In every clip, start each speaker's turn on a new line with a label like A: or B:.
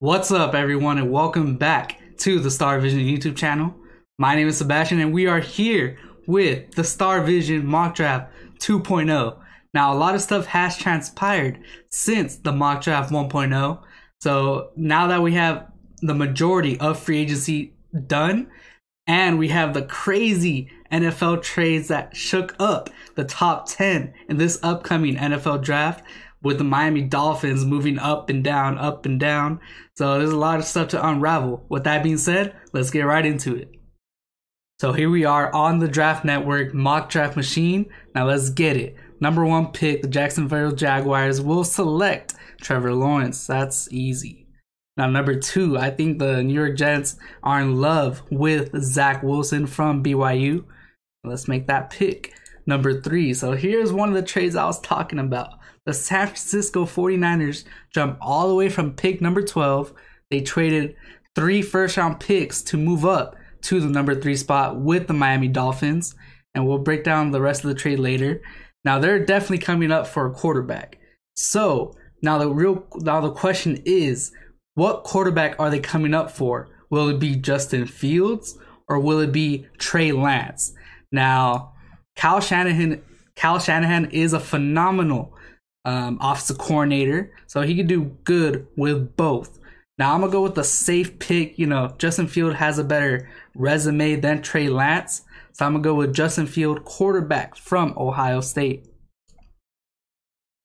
A: What's up, everyone, and welcome back to the Star Vision YouTube channel. My name is Sebastian, and we are here with the Star Vision Mock Draft 2.0. Now, a lot of stuff has transpired since the Mock Draft 1.0. So now that we have the majority of free agency done, and we have the crazy NFL trades that shook up the top 10 in this upcoming NFL draft, with the Miami Dolphins moving up and down, up and down. So there's a lot of stuff to unravel. With that being said, let's get right into it. So here we are on the Draft Network mock draft machine. Now let's get it. Number 1 pick, the Jacksonville Jaguars will select Trevor Lawrence. That's easy. Now number 2, I think the New York Jets are in love with Zack Wilson from BYU. Let's make that pick. Number 3, so here's one of the trades I was talking about. The San Francisco 49ers jumped all the way from pick number 12. They traded 3 first-round picks to move up to the number 3 spot with the Miami Dolphins. And we'll break down the rest of the trade later. Now, they're definitely coming up for a quarterback. So, now the question is, what quarterback are they coming up for? Will it be Justin Fields or will it be Trey Lance? Now, Kyle Shanahan is a phenomenal offensive coordinator, so he could do good with both. Now I'm gonna go with the safe pick. Justin Field has a better resume than Trey Lance, so I'm gonna go with Justin Field, quarterback from Ohio State.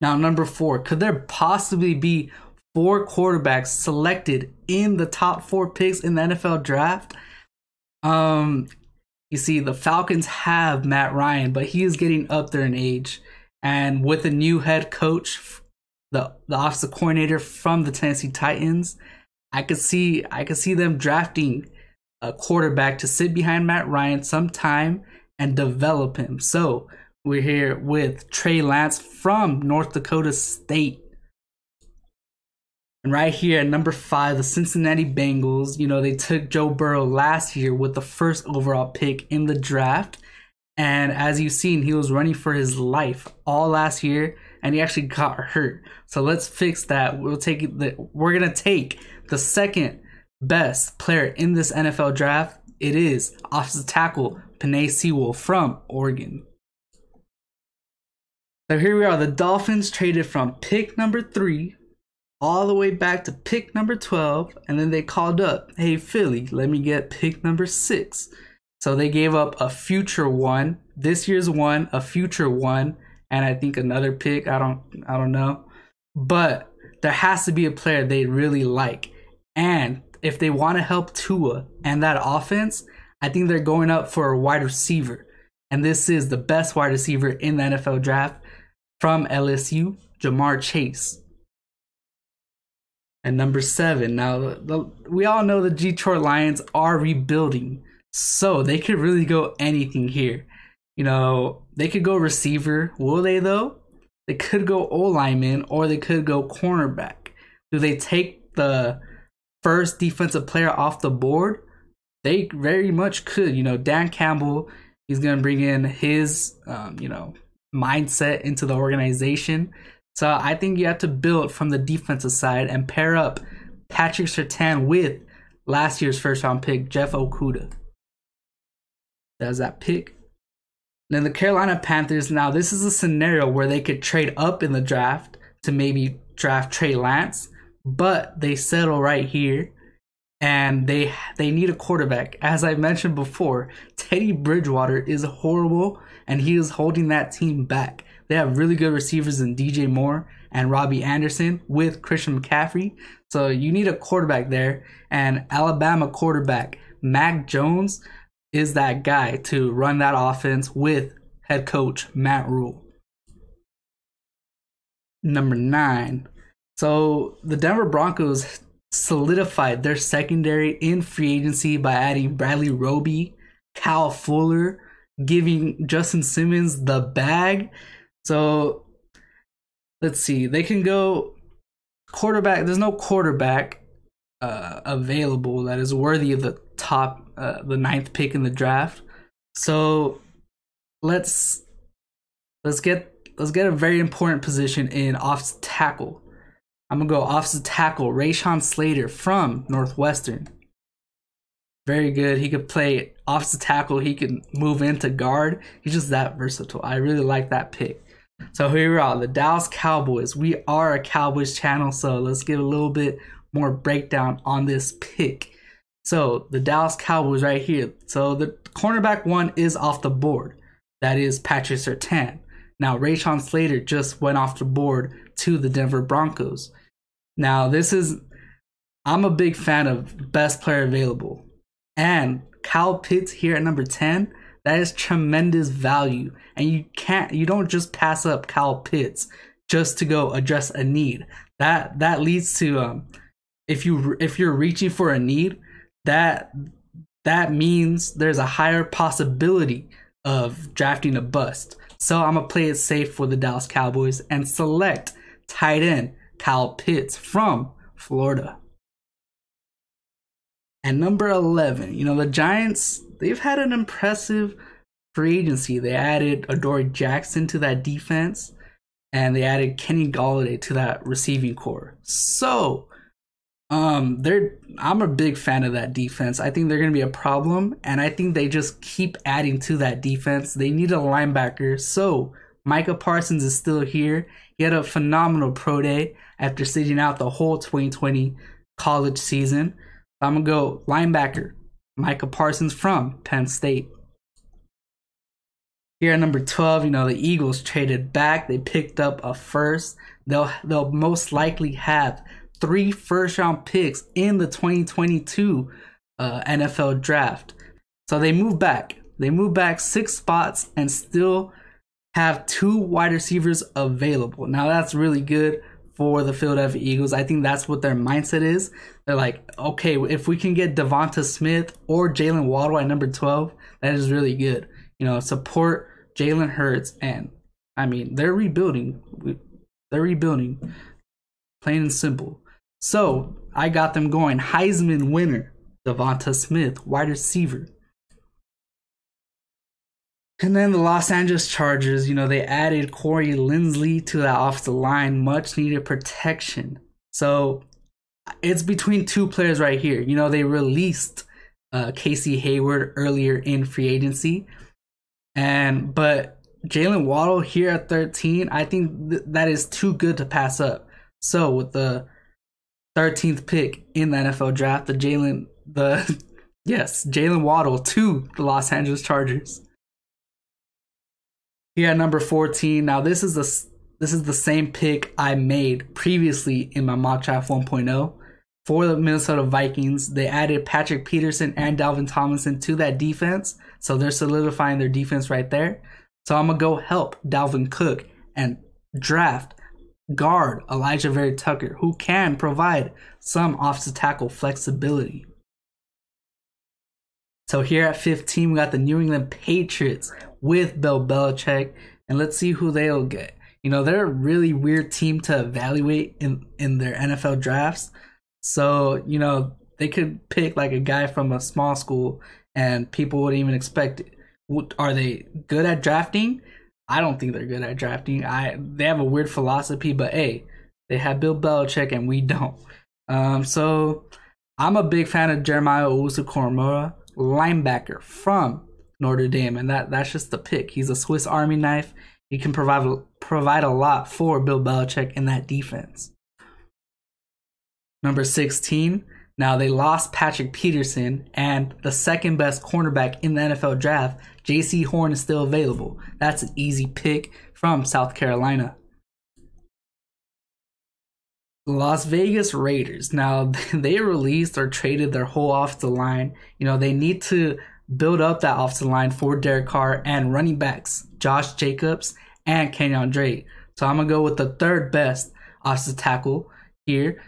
A: Now number 4, could there possibly be 4 quarterbacks selected in the top 4 picks in the NFL draft? You see, the Falcons have Matt Ryan, but he is getting up there in age. And with a new head coach, the offensive coordinator from the Tennessee Titans, I could see them drafting a quarterback to sit behind Matt Ryan sometime and develop him. So we're here with Trey Lance from North Dakota State. And right here at number 5, the Cincinnati Bengals, they took Joe Burrow last year with the first overall pick in the draft. And as you've seen, he was running for his life all last year, and he actually got hurt. So let's fix that. We're going to take the second best player in this NFL draft. It is offensive tackle Penei Sewell from Oregon. So here we are. The Dolphins traded from pick number 3 all the way back to pick number 12, and then they called up, "Hey Philly, let me get pick number 6." So they gave up a future 1, this year's 1, a future 1, and I think another pick. I don't know. But there has to be a player they really like. And if they want to help Tua and that offense, I think they're going up for a wide receiver. And this is the best wide receiver in the NFL draft from LSU, Jamar Chase. And number 7, now we all know the Detroit Lions are rebuilding. So they could really go anything here. They could go receiver. Will they though? They could go O-lineman or they could go cornerback. Do they take the first defensive player off the board? They very much could. Dan Campbell, he's going to bring in his, mindset into the organization. So I think you have to build from the defensive side and pair up Patrick Surtain with last year's first-round pick, Jeff Okudah. There's that pick. Then the Carolina Panthers. Now, this is a scenario where they could trade up in the draft to maybe draft Trey Lance, but they settle right here, and they need a quarterback. As I mentioned before, Teddy Bridgewater is horrible, and he is holding that team back. They have really good receivers in DJ Moore and Robbie Anderson with Christian McCaffrey. So you need a quarterback there, and Alabama quarterback Mac Jones is that guy to run that offense with head coach Matt Rule. Number 9. So the Denver Broncos solidified their secondary in free agency by adding Bradley Roby, Kyle Fuller, giving Justin Simmons the bag. So let's see. They can go quarterback. There's no quarterback available that is worthy of the top, the 9th pick in the draft. So let's get a very important position in offensive tackle. I'm going to go offensive tackle Rashawn Slater from Northwestern. Very good. He could play offensive tackle. He can move into guard. He's just that versatile. I really like that pick. So here we are, the Dallas Cowboys. We are a Cowboys channel, so let's give a little bit more breakdown on this pick. So the Dallas Cowboys right here. So the cornerback one is off the board. That is Patrick Surtain. Now Rashawn Slater just went off the board to the Denver Broncos. Now I'm a big fan of best player available. And Kyle Pitts here at number 10. That is tremendous value, and you don't just pass up Kyle Pitts just to go address a need. That leads to if you're reaching for a need, that means there's a higher possibility of drafting a bust. So I'm gonna play it safe for the Dallas Cowboys and select tight end Kyle Pitts from Florida. And number 11, the Giants, they've had an impressive free agency. They added Adoree Jackson to that defense, and they added Kenny Golladay to that receiving core. So, I'm a big fan of that defense. I think they're going to be a problem, and I think they just keep adding to that defense. They need a linebacker, so Micah Parsons is still here. He had a phenomenal pro day after sitting out the whole 2020 college season. I'm going to go linebacker, Micah Parsons from Penn State. Here at number 12, the Eagles traded back. They picked up a first. They'll most likely have 3 first-round picks in the 2022 NFL draft. So they moved back. They moved back 6 spots and still have 2 wide receivers available. Now that's really good for the Philadelphia Eagles. I think that's what their mindset is. They're like, okay, if we can get DeVonta Smith or Jaylen Waddle at number 12, that is really good. Support Jalen Hurts, and they're rebuilding. They're rebuilding, plain and simple. So I got them going. Heisman winner DeVonta Smith, wide receiver. And then the Los Angeles Chargers, they added Corey Linsley to that offensive line, much needed protection. So it's between 2 players right here. They released Casey Hayward earlier in free agency, but Jaylen Waddle here at 13, I think that is too good to pass up. So with the 13th pick in the NFL draft, Jaylen Waddle to the Los Angeles Chargers. Here at number 14, now this is the same pick I made previously in my mock draft 1.0 for the Minnesota Vikings. They added Patrick Peterson and Dalvin Tomlinson to that defense, so they're solidifying their defense right there. So I'm gonna go help Dalvin Cook and draft guard Alijah Vera-Tucker, who can provide some offensive tackle flexibility. So here at 15, we got the New England Patriots with Bill Belichick, and let's see who they'll get. They're a really weird team to evaluate in their NFL drafts. So, they could pick like a guy from a small school and people wouldn't even expect it. Are they good at drafting? I don't think they're good at drafting. They have a weird philosophy, but hey, they have Bill Belichick and we don't. So I'm a big fan of Jeramiah Owusu-Koramoa, linebacker from Notre Dame, and that's just the pick. He's a Swiss Army knife. He can provide a lot for Bill Belichick in that defense. Number 16. Now they lost Patrick Peterson, and the second best cornerback in the NFL draft, Jaycee Horn, is still available. That's an easy pick from South Carolina. Las Vegas Raiders. Now they released or traded their whole offensive line. They need to build up that offensive line for Derek Carr and running backs Josh Jacobs and Kenyon Drake. So I'm gonna go with the 3rd best offensive tackle here.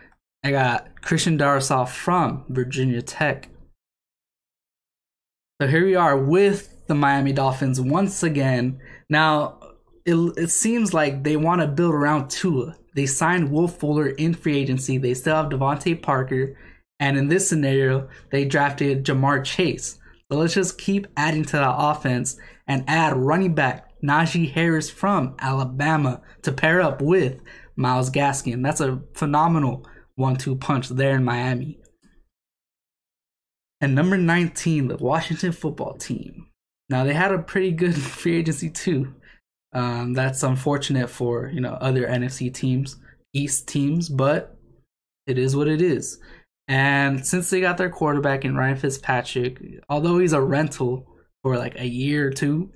A: I got Christian Darrisaw from Virginia Tech. So here we are with the Miami Dolphins once again. Now it seems like they want to build around Tua. They signed Will Fuller in free agency. They still have Devontae Parker, and in this scenario, they drafted Jamar Chase. So let's just keep adding to that offense and add running back Najee Harris from Alabama to pair up with Myles Gaskin. That's a phenomenal 1-2 punch there in Miami. And number 19, the Washington football team. Now, they had a pretty good free agency too. That's unfortunate for, other NFC teams, East teams, but it is what it is. And since they got their quarterback in Ryan Fitzpatrick, although he's a rental for like a year or two,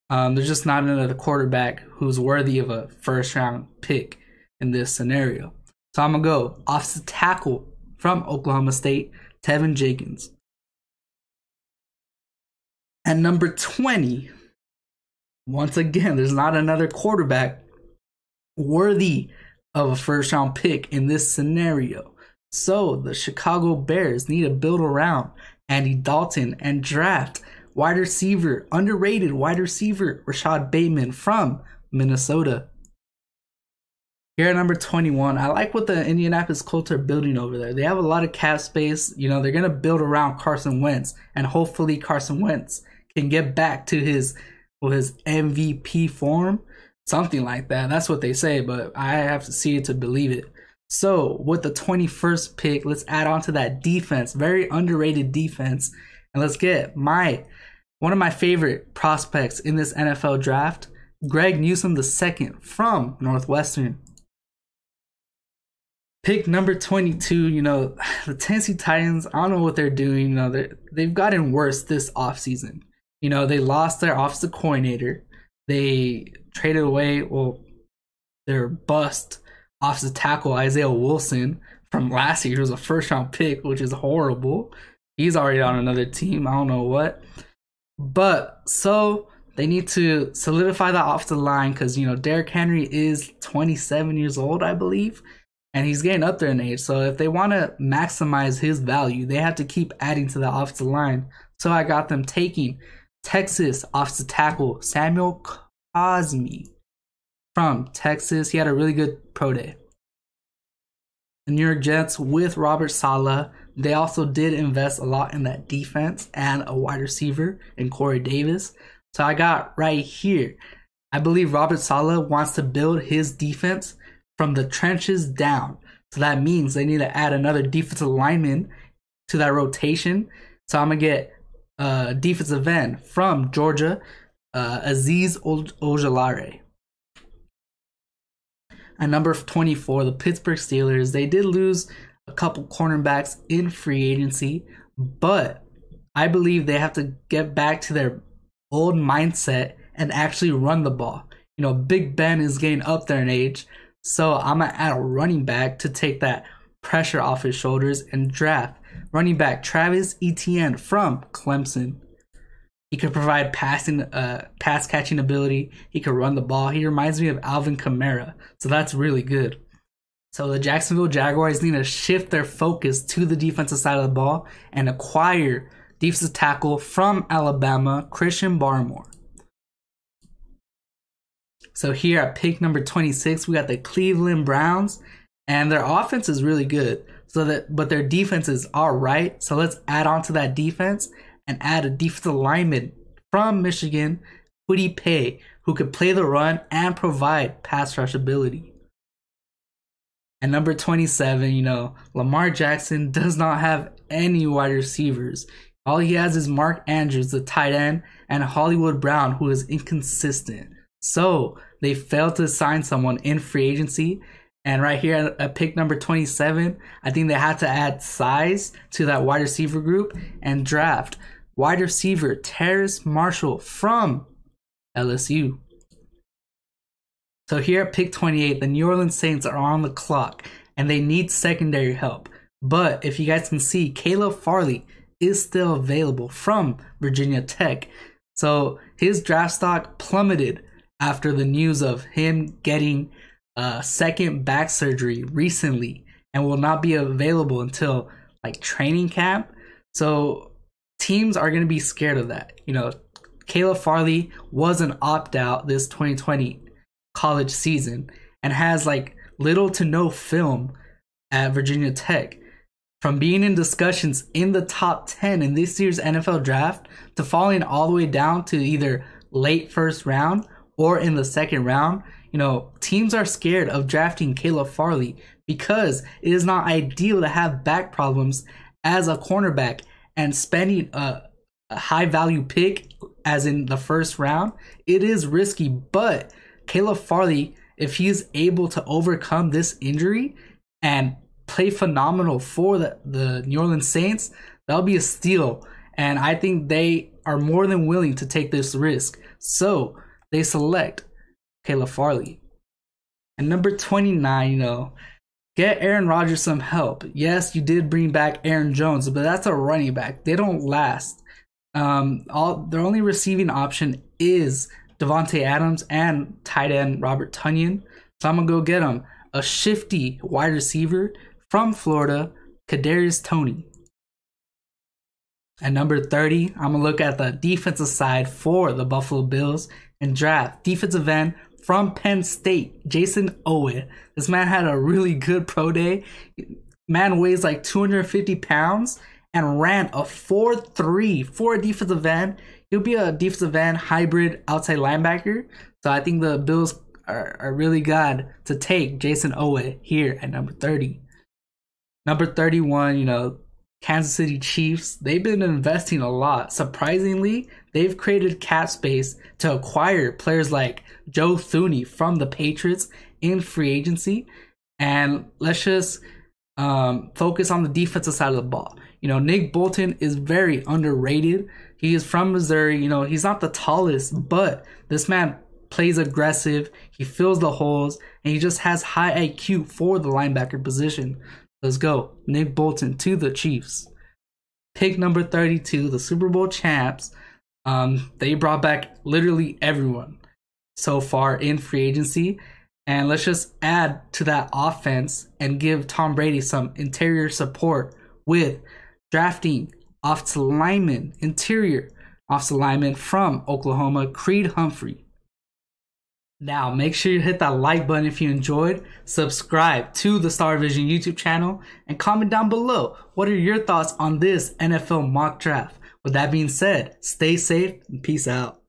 A: there's just not another quarterback who's worthy of a first-round pick in this scenario. So I'm going to go offensive tackle from Oklahoma State, Tevin Jenkins. At number 20, once again, there's not another quarterback worthy of a first-round pick in this scenario. So the Chicago Bears need to build around Andy Dalton and draft underrated wide receiver, Rashod Bateman from Minnesota. Here at number 21, I like what the Indianapolis Colts are building over there. They have a lot of cap space. They're going to build around Carson Wentz, and hopefully Carson Wentz can get back to his MVP form, something like that. That's what they say, but I have to see it to believe it. So with the 21st pick, let's add on to that defense, very underrated defense, and let's get one of my favorite prospects in this NFL draft, Greg Newsome II from Northwestern. Pick number 22, the Tennessee Titans, I don't know what they're doing. They've gotten worse this offseason. They lost their offensive coordinator. They traded away, their bust offensive tackle, Isaiah Wilson, from last year. It was a first-round pick, which is horrible. He's already on another team. I don't know what. But, so, they need to solidify the offensive line because, Derrick Henry is 27 years old, I believe. And he's getting up there in age. So if they want to maximize his value, they have to keep adding to the offensive line. So I got them taking Texas offensive tackle Samuel Cosmi from Texas. He had a really good pro day. The New York Jets with Robert Saleh, they also did invest a lot in that defense and a wide receiver in Corey Davis. So I got right here, I believe Robert Saleh wants to build his defense from the trenches down. So that means they need to add another defensive lineman to that rotation. So I'm going to get defensive end from Georgia, Azeez Ojulari. At number 24, the Pittsburgh Steelers, they did lose a couple cornerbacks in free agency, but I believe they have to get back to their old mindset and actually run the ball. Big Ben is getting up there in age, so I'm going to add a running back to take that pressure off his shoulders and draft running back Travis Etienne from Clemson. He could provide pass catching ability. He could run the ball. He reminds me of Alvin Kamara, so that's really good. So the Jacksonville Jaguars need to shift their focus to the defensive side of the ball and acquire defensive tackle from Alabama, Christian Barmore. So here at pick number 26, we got the Cleveland Browns, and their offense is really good. But their defense is all right. So let's add on to that defense and add a defensive lineman from Michigan, Kwity Paye, who could play the run and provide pass rush ability. At number 27, Lamar Jackson does not have any wide receivers. All he has is Mark Andrews, the tight end, and Hollywood Brown, who is inconsistent. So they failed to sign someone in free agency. And right here at pick number 27, I think they had to add size to that wide receiver group and draft wide receiver Terrace Marshall from LSU. So here at pick 28, the New Orleans Saints are on the clock and they need secondary help. But if you guys can see, Caleb Farley is still available from Virginia Tech. So his draft stock plummeted after the news of him getting second back surgery recently and will not be available until training camp. So teams are going to be scared of that. Caleb Farley was an opt-out this 2020 college season and has little to no film at Virginia Tech. From being in discussions in the top 10 in this year's NFL draft to falling all the way down to either late first round or in the second round, teams are scared of drafting Caleb Farley because it is not ideal to have back problems as a cornerback, and spending a high value pick as in the first round, it is risky. But Caleb Farley, if he is able to overcome this injury and play phenomenal for the New Orleans Saints, that'll be a steal. And I think they are more than willing to take this risk. So they select Caleb Farley. And number 29, get Aaron Rodgers some help. Yes, you did bring back Aaron Jones, but that's a running back. They don't last. Their only receiving option is Devontae Adams and tight end Robert Tonyan. So I'm going to go get him a shifty wide receiver from Florida, Kadarius Toney. At number 30, I'm going to look at the defensive side for the Buffalo Bills and draft defensive end from Penn State, Jason Owen. This man had a really good pro day. Man weighs like 250 pounds and ran a 4.3 for a defensive end. He'll be a defensive end hybrid outside linebacker. So I think the Bills are really glad to take Jason Owen here at number 30. Number 31, Kansas City Chiefs, they've been investing a lot. Surprisingly, they've created cap space to acquire players like Joe Thuney from the Patriots in free agency. And let's just focus on the defensive side of the ball. Nick Bolton is very underrated. He is from Missouri. He's not the tallest, but this man plays aggressive. He fills the holes, and he just has high IQ for the linebacker position. Let's go. Nick Bolton to the Chiefs. Pick number 32, the Super Bowl champs. They brought back literally everyone so far in free agency. And let's just add to that offense and give Tom Brady some interior support with drafting offensive lineman from Oklahoma, Creed Humphrey. Now, make sure you hit that like button if you enjoyed, subscribe to the Star Vision YouTube channel, and comment down below what are your thoughts on this NFL mock draft. With that being said, stay safe and peace out.